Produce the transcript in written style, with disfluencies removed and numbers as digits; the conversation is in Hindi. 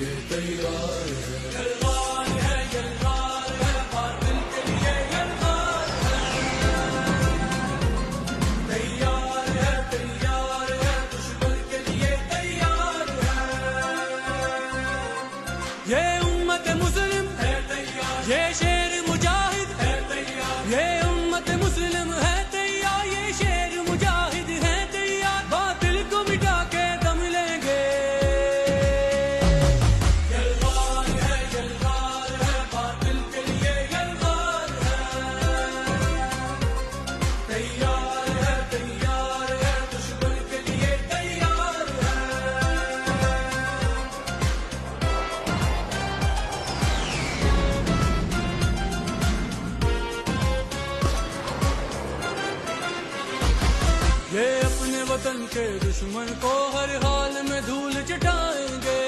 लिए तैयार है। यलगार है, यलगार है, बातिल के लिए यलगार है। तैयार है, दुश्मन के लिए तैयार है। ये उम्मत मुस्लिम है तैयार, ये शेर मुजाहिद है तैयार। ये उम्मत मुस्लिम है तैयार, ये शेर मुजाहिद है तैयार। बातिल को मिटा के दम लेंगे। यलगार है, बातिल के लिए यलगार है। तैयार है, दुश्मन के लिए तैयार है। ये अपने वतन के दुश्मन को हर हाल में धूल चटाएंगे।